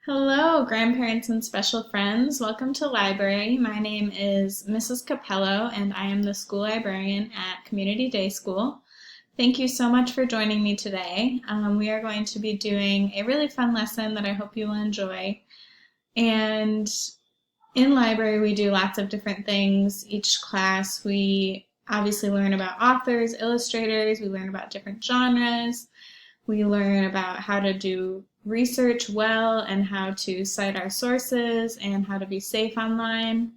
Hello, grandparents and special friends. Welcome to library. My name is Mrs. Capello, and I am the school librarian at Community Day School. Thank you so much for joining me today. We are going to be doing a really fun lesson that I hope you will enjoy. And in library, we do lots of different things. Each class, we obviously learn about authors, illustrators, we learn about different genres. We learn about how to do research well and how to cite our sources and how to be safe online,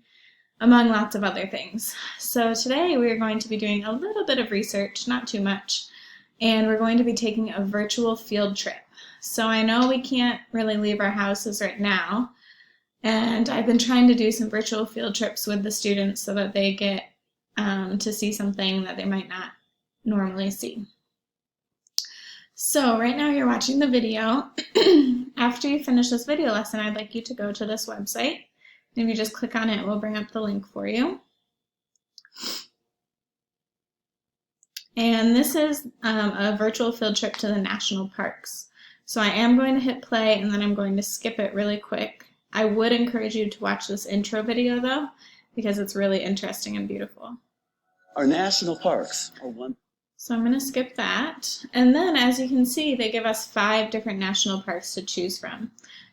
among lots of other things. So today we're going to be doing a little bit of research, not too much, and we're going to be taking a virtual field trip. So I know we can't really leave our houses right now, and I've been trying to do some virtual field trips with the students so that they get to see something that they might not normally see. So right now you're watching the video. After you finish this video lesson, I'd like you to go to this website. If you just click on it, we'll bring up the link for you. And this is a virtual field trip to the national parks. So I am going to hit play and then I'm going to skip it really quick. I would encourage you to watch this intro video though, because it's really interesting and beautiful. Our national parks are one. So I'm going to skip that. And then as you can see, they give us 5 different national parks to choose from.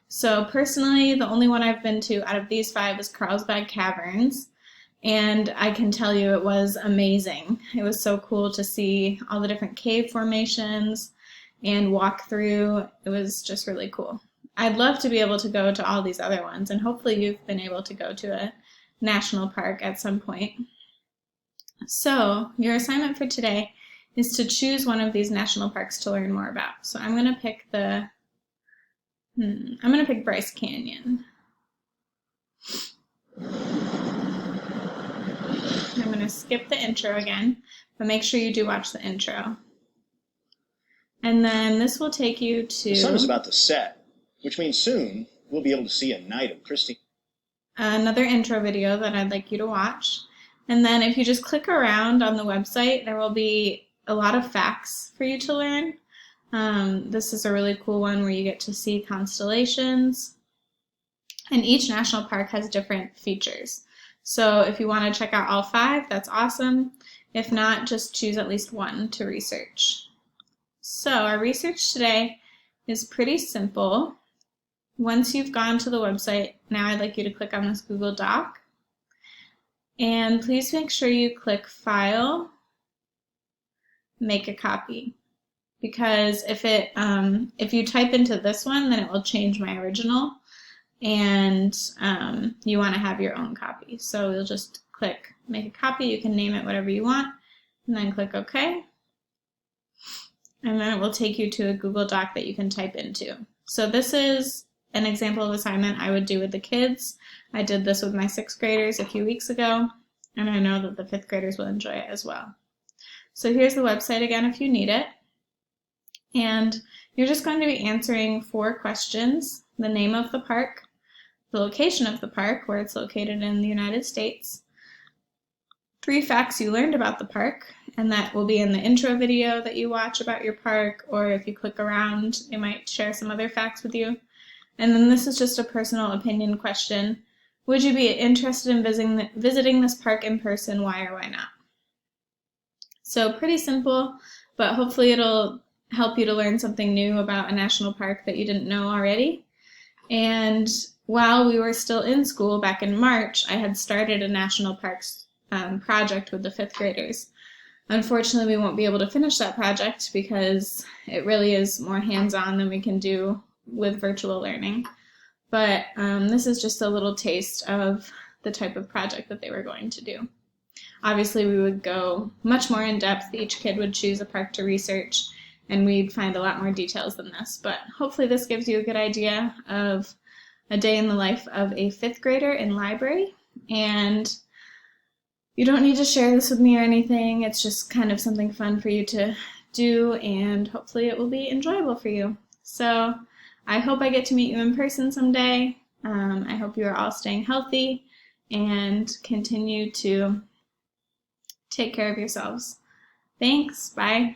So personally, the only one I've been to out of these 5 is Carlsbad Caverns. And I can tell you it was amazing. It was so cool to see all the different cave formations and walk through. It was just really cool. I'd love to be able to go to all these other ones, and hopefully you've been able to go to a national park at some point. So your assignment for today is to choose one of these national parks to learn more about. So I'm going to pick I'm going to pick Bryce Canyon. I'm going to skip the intro again, but make sure you do watch the intro. And then this will take you to... The sun is about to set, which means soon we'll be able to see a night of Christie. Another intro video that I'd like you to watch. And then if you just click around on the website, there will be a lot of facts for you to learn. This is a really cool one where you get to see constellations. And each national park has different features. So if you want to check out all 5, that's awesome. If not, just choose at least one to research. So our research today is pretty simple. Once you've gone to the website, now I'd like you to click on this Google Doc. And please make sure you click File, Make a Copy. Because if you type into this one, then it will change my original. And you want to have your own copy. So you'll just click Make a Copy. You can name it whatever you want. And then click OK. And then it will take you to a Google Doc that you can type into. So this is an example of assignment I would do with the kids. I did this with my 6th graders a few weeks ago, and I know that the 5th graders will enjoy it as well. So here's the website again if you need it. And you're just going to be answering 4 questions: the name of the park, the location of the park, where it's located in the United States, 3 facts you learned about the park, and that will be in the intro video that you watch about your park, or if you click around, they might share some other facts with you. And then this is just a personal opinion question. Would you be interested in visiting this park in person? Why or why not? So pretty simple, but hopefully it'll help you to learn something new about a national park that you didn't know already. And while we were still in school back in March, I had started a national parks project with the 5th graders. Unfortunately, we won't be able to finish that project because it really is more hands-on than we can do with virtual learning. But this is just a little taste of the type of project that they were going to do. Obviously, we would go much more in depth. Each kid would choose a park to research, and we'd find a lot more details than this. But hopefully this gives you a good idea of a day in the life of a 5th grader in library. And you don't need to share this with me or anything. It's just kind of something fun for you to do, and hopefully it will be enjoyable for you. So I hope I get to meet you in person someday. I hope you are all staying healthy and continue to take care of yourselves. Thanks. Bye.